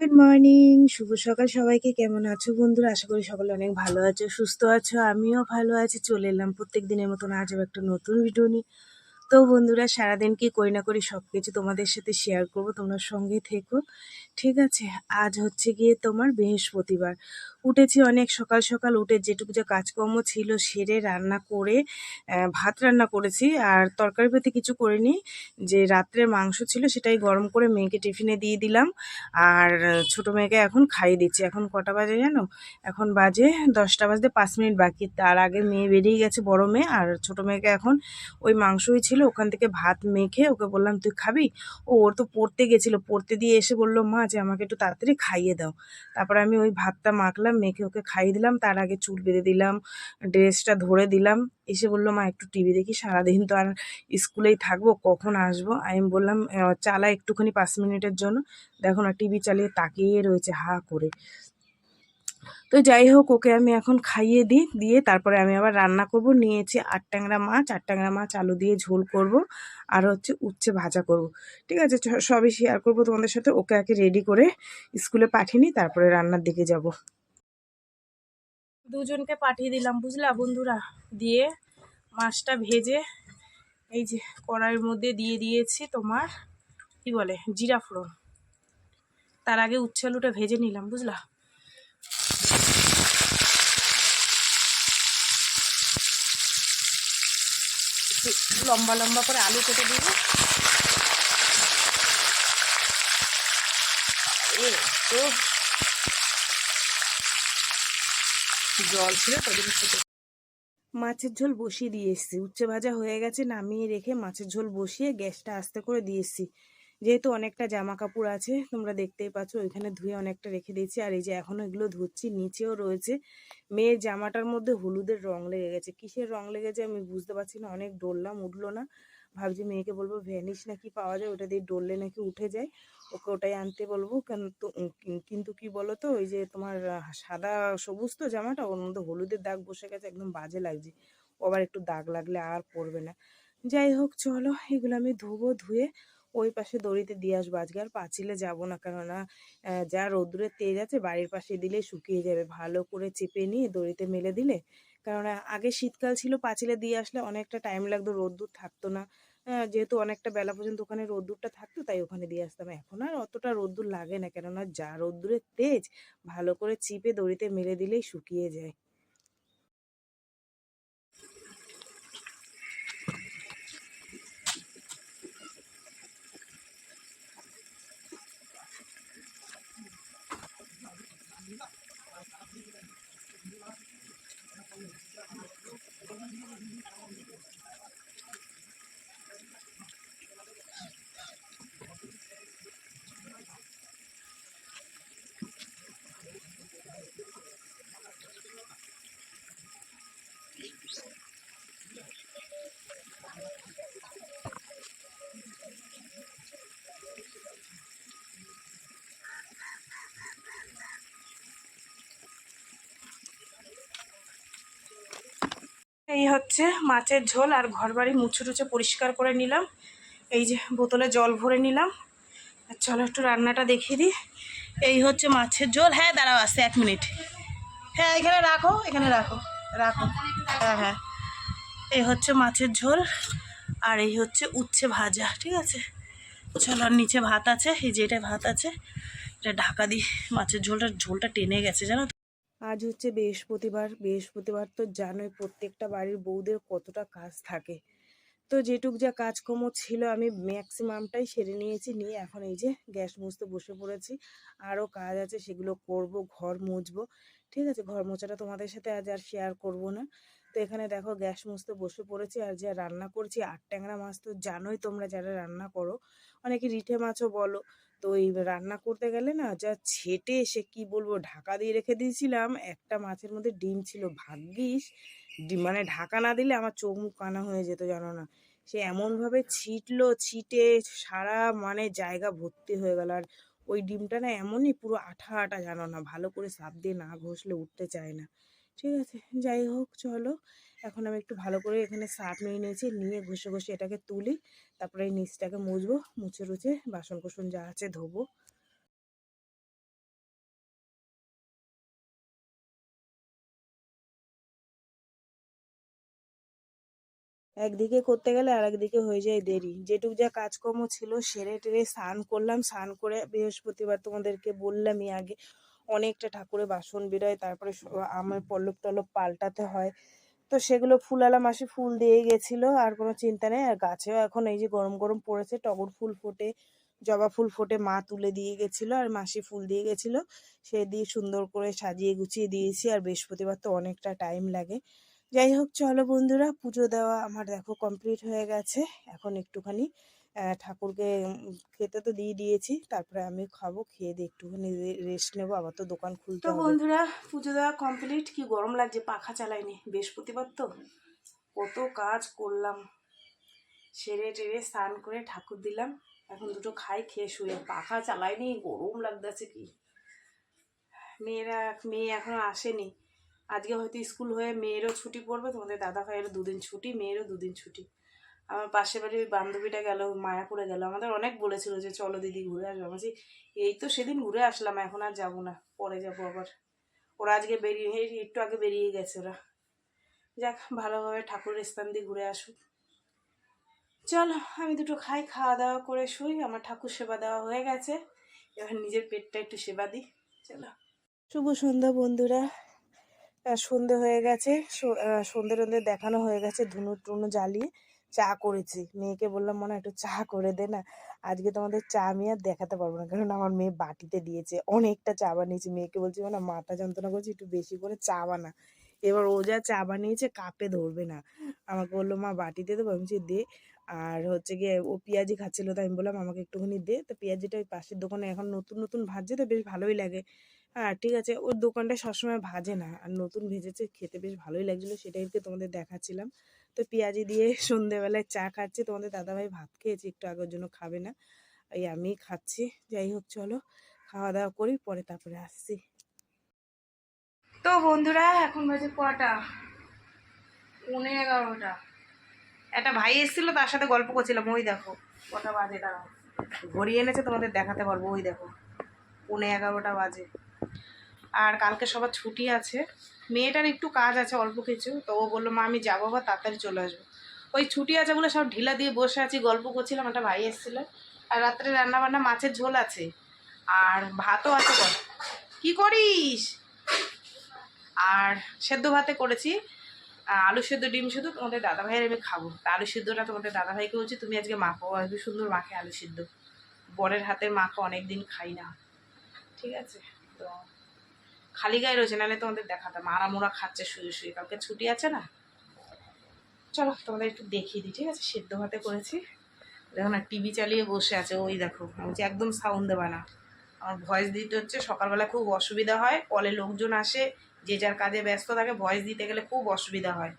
Good morning, শুভ সকাল সবাইকে। কেমন আছো বন্ধুরা? আশা করি সকলে অনেক ভালো আছো, সুস্থ আছো। আমিও ভালো আছি। চলে এলাম প্রত্যেক দিনের মতন আজও একটা নতুন ভিডিও নিয়ে। তো বন্ধুরা, সারাদিন কি করি না করি সব কিছু তোমাদের সাথে শেয়ার করব, তোমরা সঙ্গে থেকো, ঠিক আছে? আজ হচ্ছে গিয়ে তোমার বৃহস্পতিবার। উঠেছি অনেক সকাল সকাল, উঠে যেটুকু যে কাজকর্ম ছিল সেরে রান্না করে ভাত রান্না করেছি, আর তরকারি পেতে কিছু করিনি। যে রাত্রে মাংস ছিল সেটাই গরম করে মেয়েকে টিফিনে দিয়ে দিলাম, আর ছোট মেয়েকে এখন খাইয়ে দিচ্ছি। এখন কটা বাজে জানো? এখন বাজে 10টা বাজতে 5 মিনিট বাকি। তার আগে মেয়ে বেরিয়ে গেছে, বড় মেয়ে। আর ছোট মেয়েকে এখন ওই মাংসই ছিল, ওখান থেকে ভাত মেখে ওকে বললাম তুই খাবি। ওর তো পড়তে গেছিলো, পড়তে দিয়ে এসে বললো মা যে আমাকে একটু তাড়াতাড়ি খাইয়ে দাও। তারপরে আমি ওই ভাতটা মাখলাম, মেখে ওকে খাইয়ে দিলাম। তার আগে চুল বেঁধে দিলাম, ড্রেসটা ধরে দিলাম। এসে বললো মা একটু টিভি দেখি, সারাদিন তো আর স্কুলেই থাকবো, কখন আসবো? আমি বললাম চালা একটুখানি 5 মিনিটের জন্য। দেখো না, টিভি চালিয়ে তাকিয়ে রয়েছে হা করে। তো যাই হোক, ওকে আমি এখন খাইয়ে দিই, দিয়ে তারপরে আমি আবার রান্না করব। নিয়েছি 8 ট্যাংরা মাছ আলু দিয়ে ঝোল করব, আর হচ্ছে উচ্ছে ভাজা করব। ঠিক আছে, সবই শেয়ার করব তোমাদের সাথে। ওকে আগে রেডি করে স্কুলে পাঠিয়ে নিই, তারপরে রান্নার দিকে যাব। দুজনকে পাঠিয়ে দিলাম বুঝলা বন্ধুরা। দিয়ে মাছটা ভেজে এই যে কড়াইয়ের মধ্যে দিয়ে দিয়েছি তোমার কি বলে জিরা ফোড়ন। তার আগে উচ্ছে আলুটা ভেজে নিলাম বুঝলা। লম্বা লম্বা করে আলু কেটে দিব। তো জল ছিল তাদের সাথে মাছের ঝোল বসিয়ে দিয়ে এসেছি। উচ্ছে ভাজা হয়ে গেছে, নামিয়ে রেখে মাছের ঝোল বসিয়ে গ্যাসটা আস্তে করে দিয়ে এসেছি। যেহেতু অনেকটা জামা কাপড় আছে, তোমরা দেখতেই পাচ্ছ, ওইখানে ধুয়ে অনেকটা রেখে দিয়েছি। আর এই যে এখনো এগুলো ধুচ্ছি, নিচেও রয়েছে। মেয়ের জামাটার মধ্যে হলুদের রং লেগে গেছে, কিসের রং লেগেছে আমি বুঝতে পারছি না। অনেক ডললাম, উঠলো না। ভাবছি মেয়েকে বলবো ভ্যানিশ নাকি পাওয়া যায়, ওটা দিয়ে ডললে নাকি উঠে যায়, ওকে ওটাই আনতে বলবো। কিন্তু কি বলো তো, ওই যে তোমার সাদা সবুজ তো জামাটা, ওর মধ্যে হলুদের দাগ বসে গেছে, একদম বাজে লাগছে। ও আবার একটু দাগ লাগলে আর পরবে না। যাই হোক চলো, এগুলো আমি ধোবো, ধুয়ে ওই পাশে দড়িতে দিয়ে আসবো। আজকে আর পাঁচিলে যাবো না, কেননা যা রোদ্দুরের তেজ আছে, বাড়ির পাশে দিলে শুকিয়ে যাবে। ভালো করে চেপে নিয়ে দড়িতে মেলে দিলে, কেননা আগে শীতকাল ছিল, পাঁচিলে দিয়ে আসলে অনেকটা টাইম লাগতো, রোদ্দুর থাকতো না। যেহেতু অনেকটা বেলা পর্যন্ত ওখানে রোদ্দুরটা থাকতো, তাই ওখানে দিয়ে আসতাম। এখন আর অতটা রোদ্দুর লাগে না, কেননা যা রোদ্দুরের তেজ, ভালো করে চিপে দড়িতে মেলে দিলেই শুকিয়ে যায়। এই হচ্ছে মাছের ঝোল, আর ঘরবাড়ি মুছে টুছে পরিষ্কার করে নিলাম। এই যে বোতলে জল ভরে নিলাম। আর চলো একটু রান্নাটা দেখিয়ে দিই। এই হচ্ছে মাছের ঝোল। হ্যাঁ দাঁড়াও, আসছে 1 মিনিট। হ্যাঁ এখানে রাখো, এখানে রাখো, রাখো। হ্যাঁ হ্যাঁ, এই হচ্ছে মাছের ঝোল, আর এই হচ্ছে উচ্ছে ভাজা। ঠিক আছে, চলো। আর নিচে ভাত আছে, এই যে এটা ভাত আছে, এটা ঢাকা দিই। মাছের ঝোলটা টেনে গেছে জানো তো। আজ হচ্ছে বৃহস্পতিবার। বৃহস্পতিবার তো জানোই প্রত্যেকটা বাড়ির বউদের কতটা কাজ থাকে। তো যেটুক যা কাজকর্ম ছিল আমি ম্যাক্সিমামটাই সেরে নিয়েছি। নিয়ে এখন এই যে গ্যাস মুছতে বসে পড়েছি। আরও কাজ আছে, সেগুলো করব। ঘর মুছবো, ঠিক আছে? ঘর মোছাটা তোমাদের সাথে আজ আর শেয়ার করব না। তো এখানে দেখো গ্যাস মুছতে বসে পড়েছি, আর যা রান্না করছি 8 ট্যাংরা মাছ। তো জানোই তোমরা যারা রান্না করো, অনেকে রিঠে মাছও বলো। তো এই রান্না করতে গেলে না, যা ছেটে, সে কি বলবো, ঢাকা দিয়ে রেখে দিয়েছিলাম। একটা মাছের মধ্যে ডিম ছিল, ভাগ্যিস মানে ঢাকা না দিলে আমার চোখ মুখ কানা হয়ে যেত জানো না। সে এমনভাবে ছিটলো, ছিটে সারা মানে জায়গা ভর্তি হয়ে গেল। আর ওই ডিমটা না এমনই পুরো আঠা আঠা জানো না, ভালো করে সাপ দিয়ে না ঘষলে উঠতে চায় না। ঠিক আছে, যাই হোক চলো। এখন আমি একটু ভালো করে এখানে সার্ফ নিয়ে নিয়েছি, নিয়ে ঘষে ঘষে এটাকে তুলি। তারপরে এই নিচটাকে মুছবো, মুছে রুছে বাসন কোসন যা আছে ধোবো। একদিকে করতে গেলে আর একদিকে হয়ে যায় দেরি। যেটুক যা কাজকর্ম ছিল সেরে টেরে স্নান করলাম, স্নান করে বৃহস্পতিবার তোমাদেরকে বললামই আগে অনেকটা ঠাকুরের বাসন বেরোয়, তারপরে আমার পল্লব টল্লব পাল্টাতে হয়, তো সেগুলো ফুলওয়ালা মাসি ফুল দিয়ে গেছিলো, আর কোনো চিন্তা নেই। আর গাছেও এখন এই যে গরম গরম পড়েছে, টগর ফুল ফোটে, জবা ফুল ফোটে, মা তুলে দিয়ে গেছিলো আর মাসি ফুল দিয়ে গেছিলো, সে দিয়ে সুন্দর করে সাজিয়ে গুছিয়ে দিয়েছি। আর বৃহস্পতিবার তো অনেকটা টাইম লাগে। যাই হোক চলো বন্ধুরা, পুজো দেওয়া আমার দেখো কমপ্লিট হয়ে গেছে। এখন একটুখানি ঠাকুরকে খেতে তো দিয়ে দিয়েছি, তারপরে আমি খাবো, খেয়ে দিয়ে একটুখানি রেস্ট নেবো, আবার তো দোকান খুলতে হবে। তো বন্ধুরা পুজো দেওয়া কমপ্লিট। কি গরম লাগছে, পাখা চালাইনি, বৃহস্পতিবার তো কত কাজ করলাম। সেরে টেরে স্নান করে ঠাকুর দিলাম, এখন দুটো খাই, খেয়ে শুয়ে, পাখা চালাইনি, গরম লাগতেছে কি। মেয়ে এখনো আসেনি, আজকে হয়তো স্কুল হয়ে মেয়েরও ছুটি পড়বে, তোমাদের দাদা ভাইয়েরও দুদিন ছুটি, মেয়েরও দুদিন ছুটি। আমার পাশের বাড়ির ওই বান্ধবীটা গেল, মায়াপুরে গেল, আমাদের অনেক বলেছিল যে চলো দিদি ঘুরে আসবো। আমি এই তো সেদিন ঘুরে আসলাম, এখন আর যাবো না, পরে যাবো আবার। ওরা আজকে বেরিয়ে, একটু আগে বেরিয়ে গেছে ওরা। যাক, ভালোভাবে ঠাকুরের স্থান দিয়ে ঘুরে আসুক। চলো আমি দুটো খাই, খাওয়া দাওয়া করে শুই, আমার ঠাকুর সেবা দেওয়া হয়ে গেছে, এবার নিজের পেটটা একটু সেবা দিই। চলো, শুভ সন্ধ্যা বন্ধুরা। সন্ধে হয়ে গেছে, সন্ধে টন্ধে দেখানো হয়ে গেছে, ধুনো টুনো জ্বালিয়ে চা করেছি। মেয়েকে বললাম মনে একটু চা করে দে না, আজকে তোমাদের চা আমি আর দেখাতে পারবো না, কারণ আমার মেয়ে বাটিতে দিয়েছে, অনেকটা চা বানিয়েছি। মেয়েকে বলছি মানে মাথা যন্ত্রণা করছে, একটু বেশি করে চা বানা। এবার ও যা চা বানিয়েছে কাপে ধরবে না, আমাকে বললো মা বাটিতে দেবো, আমি বলছি দে। আর হচ্ছে গিয়ে ও পেঁয়াজি খাচ্ছিলো, তাই আমি বললাম আমাকে একটুখানি দে, তো পেঁয়াজিটা ওই পাশের দোকানে এখন নতুন নতুন ভাজছে, তো বেশ ভালোই লাগে। হ্যাঁ ঠিক আছে, ওর দোকানটা সবসময় ভাজে না, আর নতুন ভেজেছে, খেতে বেশ ভালোই লাগছিলো, সেটাই তোমাদের দেখাচ্ছিলাম। তো পেঁয়াজি দিয়ে সন্ধেবেলায় চা খাচ্ছি, তোমাদের দাদাভাই ভাত খেয়েছি একটু আগের জন্য, খাবে না, এই আমি খাচ্ছি। যাই হোক চলো খাওয়া দাওয়া করি, পরে তারপরে আসছি। তো বন্ধুরা এখন বাজে কটা, 11:30। একটা ভাই এসেছিল, তার সাথে গল্প করছিলাম, ওই দেখো কটা বাজে, দাঁড়াও ঘড়ি এনেছে তোমাদের দেখাতে পারবো, ওই দেখো 11:30 বাজে। আর কালকে সবার ছুটি আছে, মেয়েটার একটু কাজ আছে অল্প কিছু, তো ও বললো মা আমি যাবো বা তাড়াতাড়ি চলে আসবো। ওই ছুটি আছে বলে সব ঢিলা দিয়ে বসে আছি, গল্প করছিলাম, একটা ভাই এসেছিল। আর রাত্রে রান্নাবান্না মাছের ঝোল আছে, আর ভাতও আছে। কি করিস? আর সেদ্ধ ভাতে করেছি, আলু সেদ্ধ ডিম শুধু, তোমাদের দাদাভাইয়ের আমি খাবো। তা আলু সিদ্ধটা তোমাদের দাদাভাইকে বলছি তুমি আজকে মাখো, একটু সুন্দর মাখে আলু সিদ্ধ, বরের হাতের মাখা অনেক দিন খাই না, ঠিক আছে। তো খালি গায়ে রয়েছে, নাহলে তোমাদের দেখাতাম, আরামোরা খাচ্ছে শুয়ে শুয়ে, কালকে ছুটি আছে না। চলো তোমাদের একটু দেখিয়ে দিই, ঠিক আছে। সেদ্ধ ভাতে করেছি, দেখো না টিভি চালিয়ে বসে আছে, ওই দেখো, আমি বলছি একদম সাউন্ড দেবা না, আমার ভয়েস দিতে হচ্ছে, সকালবেলা খুব অসুবিধা হয়, কলে লোকজন আসে, যে যার কাজে ব্যস্ত থাকে, ভয়েস দিতে গেলে খুব অসুবিধা হয়,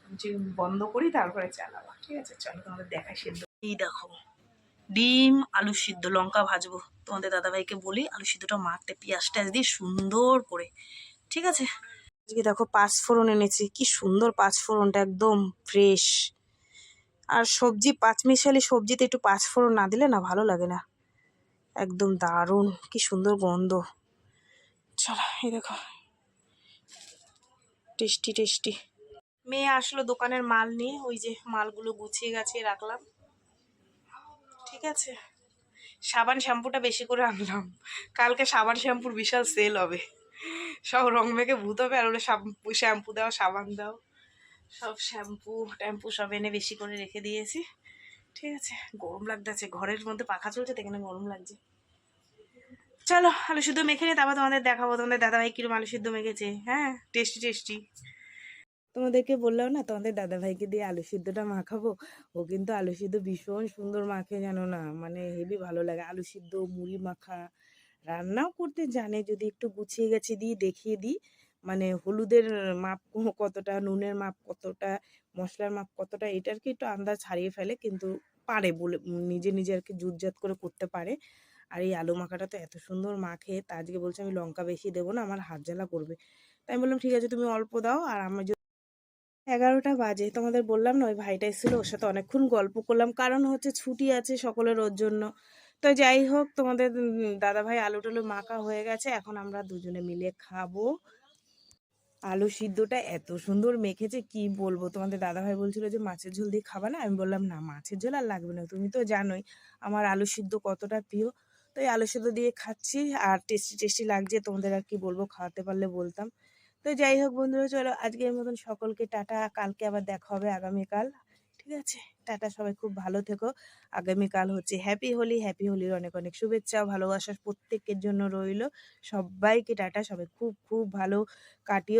বলছি বন্ধ করি তারপরে চালাবা, ঠিক আছে। চলো তোমাদের দেখাই সেদ্ধ। এই দেখো ডিম আলু সিদ্ধ, লঙ্কা ভাজবো, তোমাদের দাদাভাইকে বলি আলু সিদ্ধটা মাখতে, পেঁয়াজ টাজ দিয়ে সুন্দর করে, ঠিক আছে। আজকে দেখো পাঁচফোড়ন এনেছি, কি সুন্দর পাঁচফোড়নটা, একদম ফ্রেশ। আর সবজি পাঁচমিশালি সবজিতে একটু পাঁচফোড়ন না দিলে না ভালো লাগে না, একদম দারুণ, কি সুন্দর গন্ধ। চলো এই দেখো টেস্টি টেস্টি। মেয়ে আসলো দোকানের মাল নিয়ে, ওই যে মালগুলো গুছিয়ে গাছিয়ে রাখলাম, ঠিক আছে। সাবান শ্যাম্পুটা বেশি করে আনলাম, কালকে সাবান শ্যাম্পুর বিশাল সেল হবে, সব রং মেখে ভূত হবে, আর ওগুলো শ্যাম্পু দাও সাবান দাও, সব শ্যাম্পু ট্যাম্পু সব এনে বেশি করে রেখে দিয়েছি, ঠিক আছে। গরম লাগতেছে, ঘরের মধ্যে পাখা চলছে, তো এখানে গরম লাগছে। চলো আলু সিদ্ধ মেখে নিয়ে তারপর তোমাদের দেখাবো, তোমাদের দাদাভাই কিরম আলু সিদ্ধ মেখেছে, হ্যাঁ টেস্টি টেস্টি। তোমাদেরকে বললাম না তোমাদের দাদাভাইকে দিয়ে আলু সিদ্ধটা মাখাবো, ও কিন্তু আলু সিদ্ধ ভীষণ সুন্দর মাখে, জানো না, মানে হেবি ভালো লাগে আলু সিদ্ধ, মুড়ি মাখা, রান্নাও করতে জানে, যদি একটু গুছিয়ে গেছে দিয়ে দেখিয়ে দিই, মানে হলুদের মাপ কতটা, নুনের মাপ কতটা, মশলার মাপ কতটা, এটার কি একটু আন্দাজ হারিয়ে ফেলে, কিন্তু পারে বলে নিজে নিজে আর কি জুতজাত করে করতে পারে। আর এই আলু মাখাটা তো এত সুন্দর মাখে, তা আজকে বলছে আমি লঙ্কা বেশি দেবো না, আমার হাত জ্বালা করবে, তাই আমি বললাম ঠিক আছে তুমি অল্প দাও। আর আমার 11টা বাজে, তোমাদের বললাম না ওই ভাইটা এসেছিলো, ওর সাথে অনেকক্ষণ গল্প করলাম, কারণ হচ্ছে ছুটি আছে সকলের, ওর জন্য। তো যাই হোক তোমাদের দাদাভাই আলু টালু মাখা হয়ে গেছে, এখন আমরা দুজনে মিলে খাবো। আলু সিদ্ধটা এত সুন্দর মেখেছে কি বলবো। তোমাদের দাদাভাই বলছিল যে মাছের ঝোল দিয়ে খাবা না, আমি বললাম না মাছের ঝোল আর লাগবে না, তুমি তো জানোই আমার আলু সিদ্ধ কতটা প্রিয়। তো এই আলু সিদ্ধ দিয়ে খাচ্ছি আর টেস্টি টেস্টি লাগছে, তোমাদের আর কি বলবো, খাওয়াতে পারলে বলতাম। তো যাই হোক বন্ধুরা, চলো আজকের মতন সকলকে টাটা, কালকে আবার দেখা হবে আগামীকাল, ঠিক আছে? টাটা, সবাই খুব ভালো থেকো। আগামীকাল হচ্ছে হ্যাপি হোলি, হ্যাপি হোলির অনেক অনেক শুভেচ্ছা ভালোবাসা প্রত্যেকের জন্য রইলো। সবাইকে টাটা, সবাই খুব খুব ভালো কাটিও।